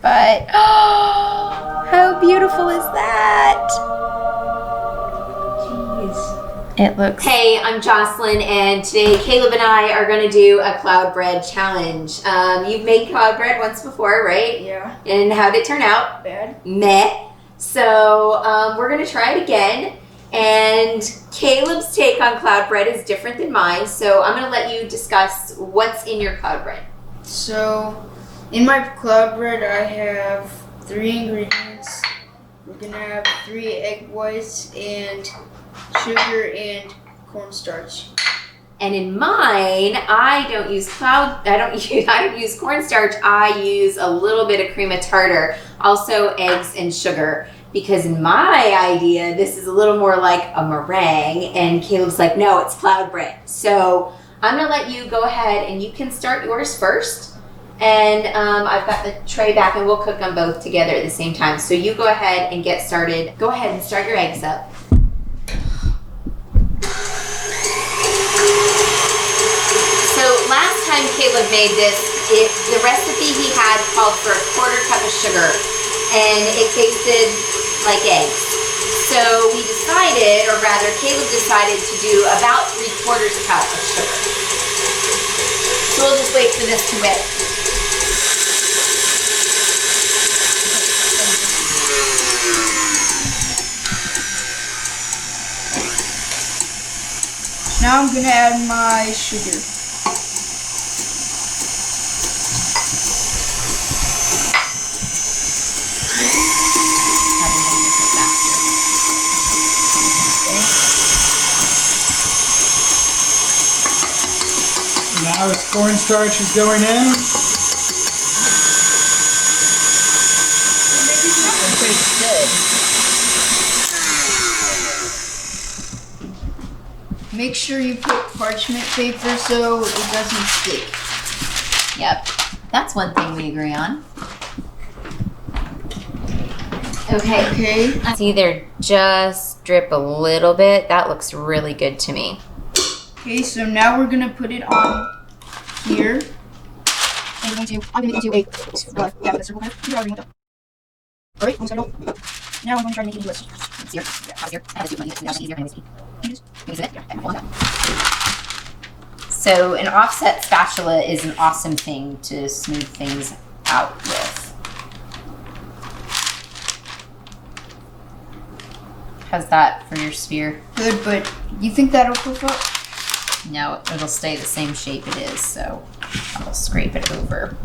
but how beautiful is that? Jeez. It looks... Hey, I'm Jocelyn, and today Caleb and I are going to do a cloud bread challenge. You've made cloud bread once before, right? Yeah. And how did it turn out? Bad. Meh. So we're going to try it again. And Caleb's take on cloud bread is different than mine, so I'm going to let you discuss what's in your cloud bread. So, in my cloud bread, I have 3 ingredients. We're going to have 3 egg whites and sugar and cornstarch. And in mine, I don't use cornstarch. I use a little bit of cream of tartar, also eggs and sugar. Because in my idea, this is a little more like a meringue, and Caleb's like, no, it's cloud bread. So I'm gonna let you go ahead and you can start yours first. And I've got the tray back and we'll cook them both together at the same time. So you go ahead and get started. Go ahead and start your eggs up. So last time Caleb made this, the recipe he had called for a 1/4 cup of sugar, and it tasted like eggs. So we decided, or rather Caleb decided to do about 3/4 cup of sugar. So we'll just wait for this to whip. Now I'm going to add my sugar. Now as cornstarch is going in. Make sure you put parchment paper so it doesn't stick. Yep, that's one thing we agree on. Okay. Let's either just drip a little bit. That looks really good to me. Okay, so now we're gonna put it on here. I'm gonna make it into a circle kind of. Alright, now I'm going to try to make it into a sphere. So an offset spatula is an awesome thing to smooth things out with. How's that for your sphere? Good, but you think that'll puff up? No, it'll stay the same shape it is, so I'll scrape it over.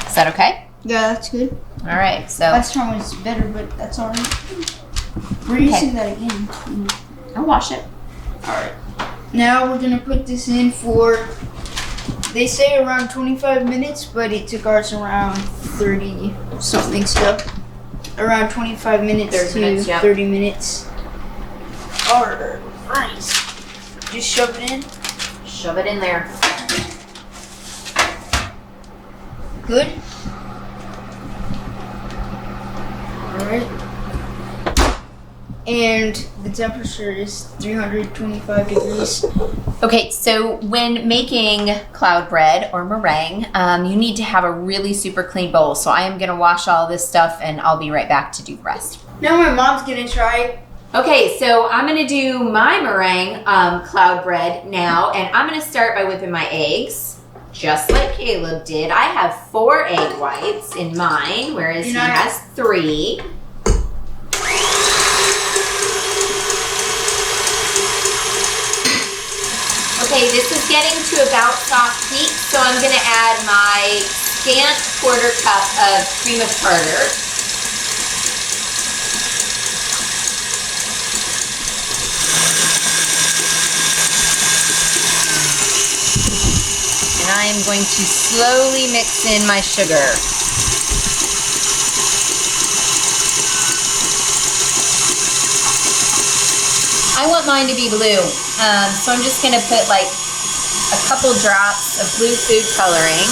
Is that okay? Yeah, that's good. All right, so... Last time was better, but that's all right. We're using that again. I'll wash it. All right. Now we're going to put this in for, they say around 25 minutes, but it took ours around 30 something stuff. Around 25 minutes 30 minutes. All right. Just shove it in. Shove it in there. Good. Alright. And the temperature is 325 degrees. Okay, so when making cloud bread or meringue, you need to have a really super clean bowl. So I am gonna wash all this stuff and I'll be right back to do the rest. Now my mom's gonna try it. Okay, so I'm gonna do my meringue cloud bread now, and I'm gonna start by whipping my eggs, just like Caleb did. I have 4 egg whites in mine, whereas he has 3. Okay, this is getting to about soft heat, so I'm gonna add my scant 1/4 cup of cream of tartar. And I am going to slowly mix in my sugar. I want mine to be blue, so I'm just gonna put like a couple drops of blue food coloring.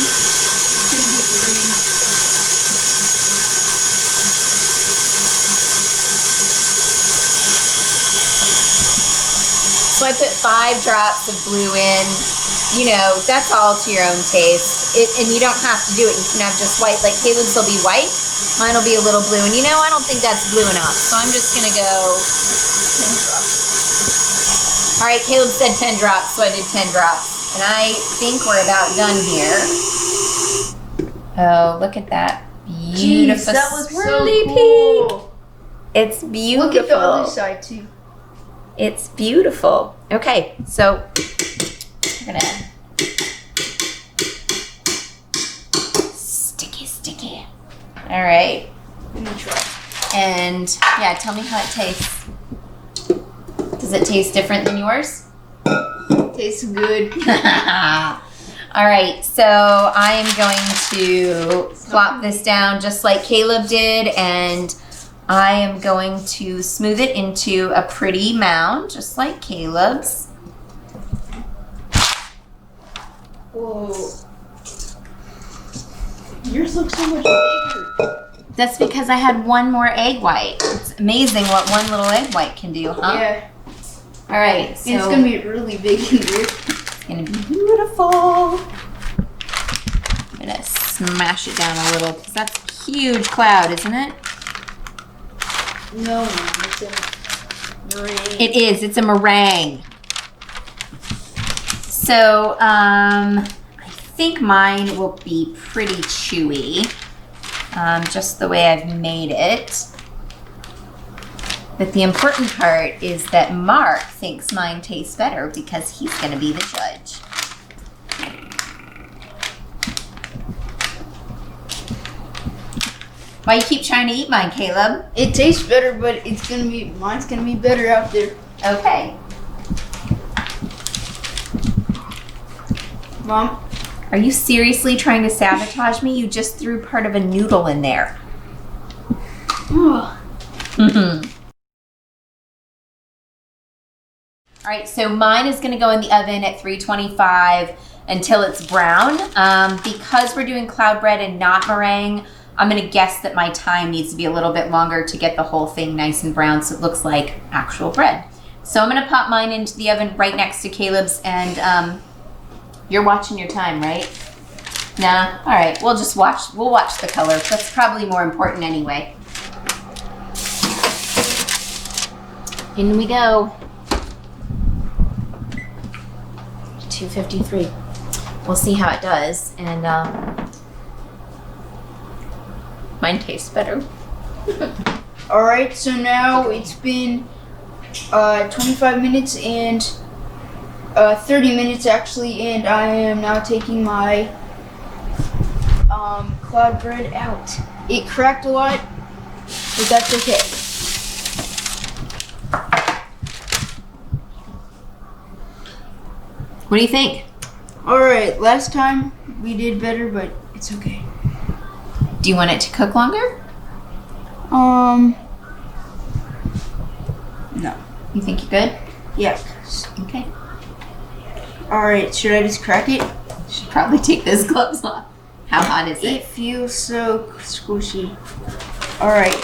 So I put 5 drops of blue in. you know, that's all to your own taste. And you don't have to do it. You can have just white. Like Caleb's will be white. Mine will be a little blue. And you know, I don't think that's blue enough. So I'm just going to go 10 drops. All right, Caleb said 10 drops, so I did 10 drops. And I think we're about done here. Oh, look at that. Beautiful. Jeez, that was swirly so cool. It's beautiful. Look at the other side too. It's beautiful. Okay, so we're gonna sticky. All right. Let me try. And yeah, tell me how it tastes. Does it taste different than yours? Tastes good. All right, so I am going to plop this down just like Caleb did, and I am going to smooth it into a pretty mound, just like Caleb's. Whoa. Yours looks so much bigger. That's because I had one more egg white. It's amazing what one little egg white can do, huh? Yeah. All right, so And it's gonna be really big in here. it's gonna be beautiful. I'm gonna smash it down a little because that's a huge cloud, isn't it? No, it's a meringue. It is. It's a meringue. So, I think mine will be pretty chewy, just the way I've made it. But the important part is that Mark thinks mine tastes better because he's going to be the judge. Why you keep trying to eat mine, Caleb? It tastes better, but mine's gonna be better out there. Okay. Mom? Are you seriously trying to sabotage me? You just threw part of a noodle in there. Oh. All right, so mine is gonna go in the oven at 325 until it's brown. Because we're doing cloud bread and not meringue, I'm gonna guess that my time needs to be a little bit longer to get the whole thing nice and brown so it looks like actual bread. So I'm gonna pop mine into the oven right next to Caleb's, and you're watching your time, right? Nah, all right, we'll watch the color. That's probably more important anyway. In we go. 253. We'll see how it does, and mine tastes better. Alright, so now it's been 25 minutes and 30 minutes actually, and I am now taking my cloud bread out. It cracked a lot, but that's okay. What do you think? Alright, last time we did better, but it's okay. Do you want it to cook longer? No. You think you're good? Yeah. Okay. Alright, should I just crack it? Should probably take those gloves off. How hot is It it? feels so squishy. Alright,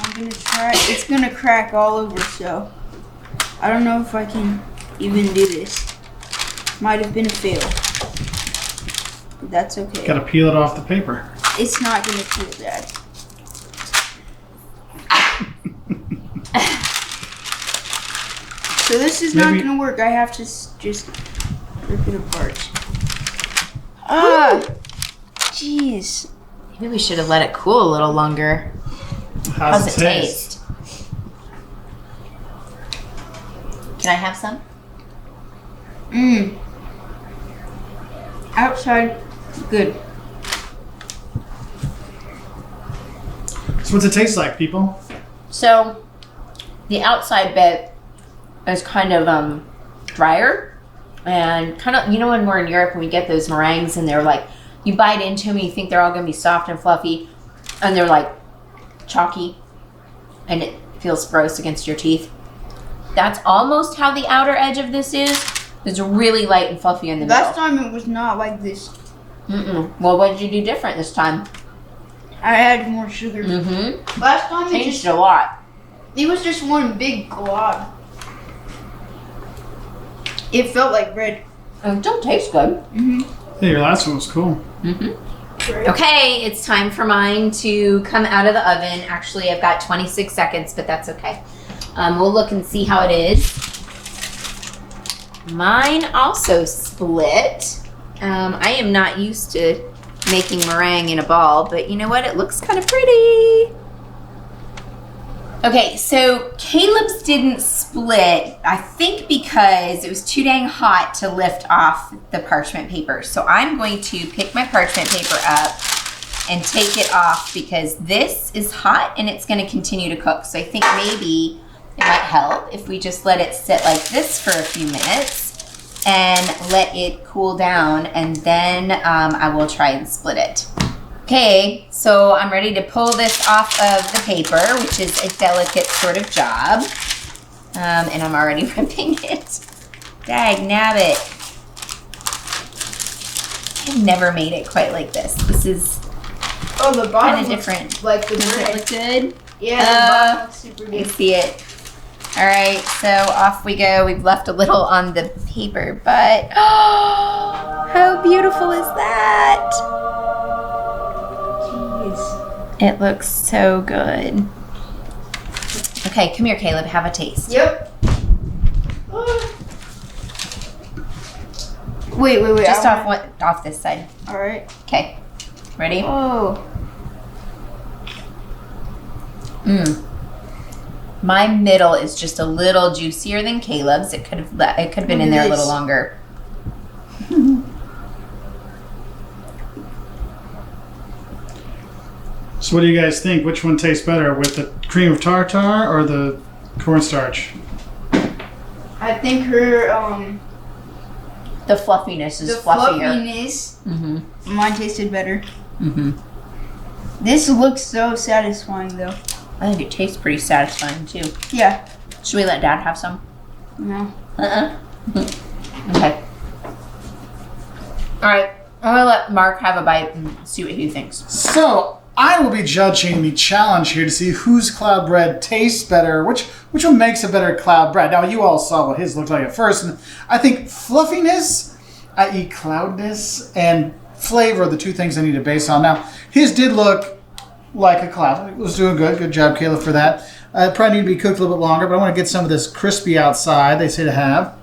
I'm gonna try. It's gonna crack all over, so I don't know if I can even do this. Might have been a fail. But that's okay. Gotta peel it off the paper. It's not gonna peel, Dad. So this is not Maybe- gonna work. I have to just rip it apart. Ah! Jeez. Maybe we should have let it cool a little longer. How's How's it taste? Can I have some? Mmm. Outside, good. So what's it taste like, people? So, the outside bit is kind of drier, and kind of, you know, when we're in Europe and we get those meringues and they're like, you bite into them and you think they're all gonna be soft and fluffy, and they're like chalky, and it feels gross against your teeth. That's almost how the outer edge of this is. It's really light and fluffy in the Last middle. time it was not like this. Well, what did you do different this time? I added more sugar. Last time Changed a lot. it was just one big glob. It felt like bread. It still tastes good. Yeah, your last one was cool. Okay, it's time for mine to come out of the oven. Actually, I've got 26 seconds, but that's okay. We'll look and see how it is. Mine also split. I am not used to making meringue in a ball, but you know what? It looks kind of pretty. Okay, so Caleb's didn't split, I think because it was too dang hot to lift off the parchment paper. So I'm going to pick my parchment paper up and take it off because this is hot and it's going to continue to cook. So I think maybe it might help if we just let it sit like this for a few minutes and let it cool down, and then I will try and split it. Okay, so I'm ready to pull this off of the paper, which is a delicate sort of job. And I'm already ripping it. Dag nabbit. I've never made it quite like this. This is Oh, the bottom kind of looks different. like the Does it bread. look good? Yeah, the bottom looks super I good. see it. All right, so off we go. We've left a little on the paper, but how beautiful is that? Jeez. It looks so good. Okay, come here, Caleb. Have a taste. Yep. Wait. Just off this side. All right. Okay, ready? Oh. My middle is just a little juicier than Caleb's. It could have been in there a little longer. So what do you guys think? Which one tastes better, with the cream of tartar or the cornstarch? I think her The fluffiness is the fluffier. fluffiness. Mm-hmm. Mine tasted better. Mm-hmm. This looks so satisfying though. I think it tastes pretty satisfying too. Yeah. Should we let Dad have some? No. Okay. All right. I'm gonna let Mark have a bite and see what he thinks. So I will be judging the challenge here to see whose cloud bread tastes better, which one makes a better cloud bread. Now you all saw what his looked like at first, and I think fluffiness, i.e. cloudness, and flavor are the two things I need to base on. Now his did look like a cloud. It was doing good. Good job, Caleb, for that. It probably need to be cooked a little bit longer, but I want to get some of this crispy outside, they say to have.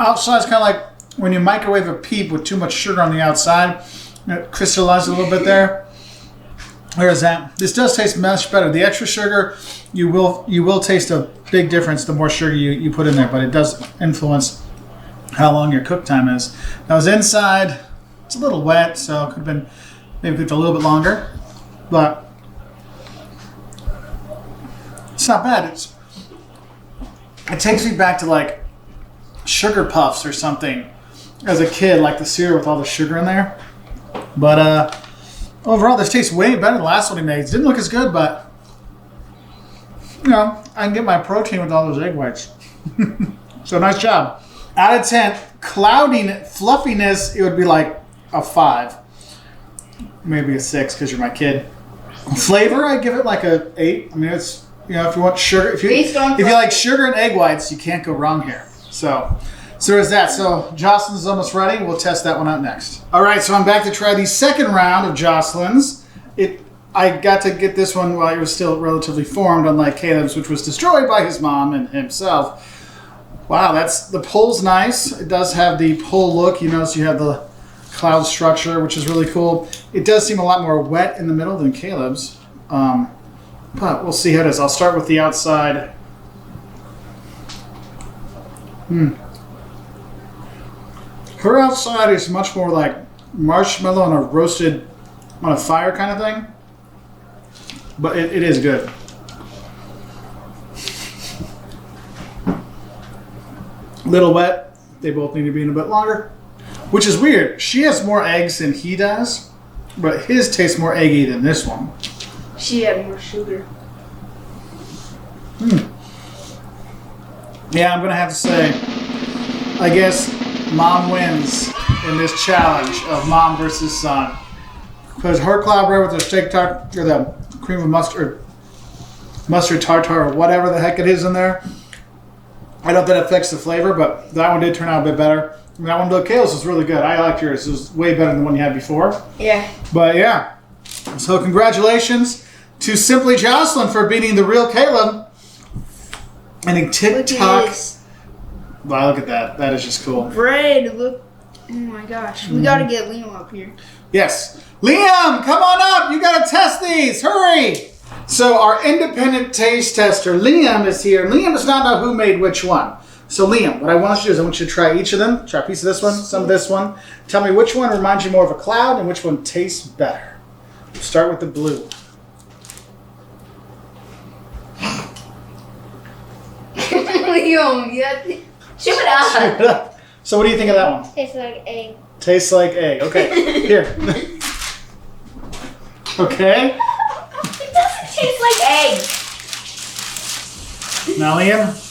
Outside's kind of like when you microwave a peep with too much sugar on the outside. It crystallizes a little bit there. There's that. This does taste much better. The extra sugar, you will taste a big difference the more sugar you put in there, but it does influence how long your cook time is. Now his inside, it's a little wet, so it could have been maybe cooked a little bit longer, but it's not bad. It takes me back to like sugar puffs or something as a kid, like the cereal with all the sugar in there. But overall, this tastes way better than the last one he made. It didn't look as good, but you know, I can get my protein with all those egg whites. So nice job. Out of 10, clouding fluffiness, it would be like a 5. Maybe a 6 because you're my kid. Flavor, I give it like a 8. I mean, it's, you know, if you want sugar, if you like sugar and egg whites, you can't go wrong here. So there's that. So Jocelyn's almost ready. We'll test that one out next. All right, so I'm back to try the second round of Jocelyn's. I got to get this one while it was still relatively formed, unlike Caleb's, which was destroyed by his mom and himself. Wow, the pull's nice. It does have the pull look. You notice you have the cloud structure, which is really cool. It does seem a lot more wet in the middle than Caleb's. But we'll see how it is. I'll start with the outside. Her outside is much more like marshmallow on a roasted on a fire kind of thing. But it is good. Little wet. They both need to be in a bit longer. Which is weird. She has more eggs than he does, but his tastes more eggy than this one. She had more sugar. Yeah, I'm going to have to say, I guess mom wins in this challenge of mom versus son. Because her cloud bread with the steak tart, or the cream of mustard, mustard tartare or whatever the heck it is in there. I don't know if that affects the flavor, but that one did turn out a bit better. And that one, the Kale's was really good. I liked yours. It was way better than the one you had before. Yeah. But yeah. So congratulations to Simply Jocelyn for beating the real Caleb. And in TikTok. Look at this. Wow, look at that. That is just cool. Bread, look. Oh my gosh. We gotta get Liam up here. Yes. Liam, come on up. You got to test these. Hurry. So our independent taste tester, Liam, is here. Liam does not know who made which one. So Liam, what I want you to do is I want you to try each of them. Try a piece of this one, some of this one. Tell me which one reminds you more of a cloud and which one tastes better. We'll start with the blue. Liam, you have to Chew it up. So what do you think of that one? Tastes like egg. Tastes like egg. Okay, here. Okay. It doesn't taste like egg. Now Liam.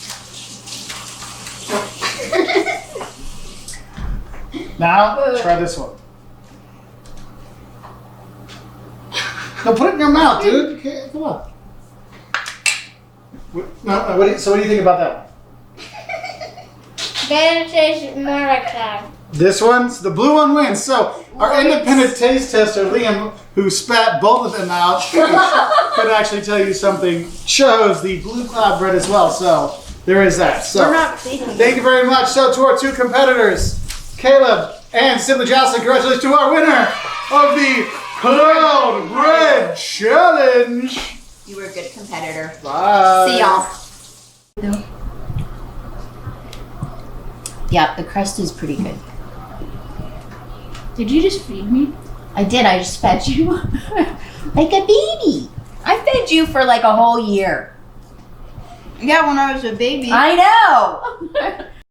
Now, try this one. No, put it in your mouth, dude. Okay, come on. So what do you think about that one? That tastes more like cloud. This one's the blue one wins. So our independent taste tester, Liam, who spat both of them out, could actually tell you something. Chose the blue cloud bread as well. So there is that. So We're not faking thank you very much. So to our two competitors, Caleb and Simply Jocelyn, congratulations to our winner of the Cloud Bread Challenge. You were a good competitor. Bye. See y'all. Yeah, the crust is pretty good. Did you just feed me? I did. I just fed you like a baby. I fed you for like a whole year. Yeah, when I was a baby. I know.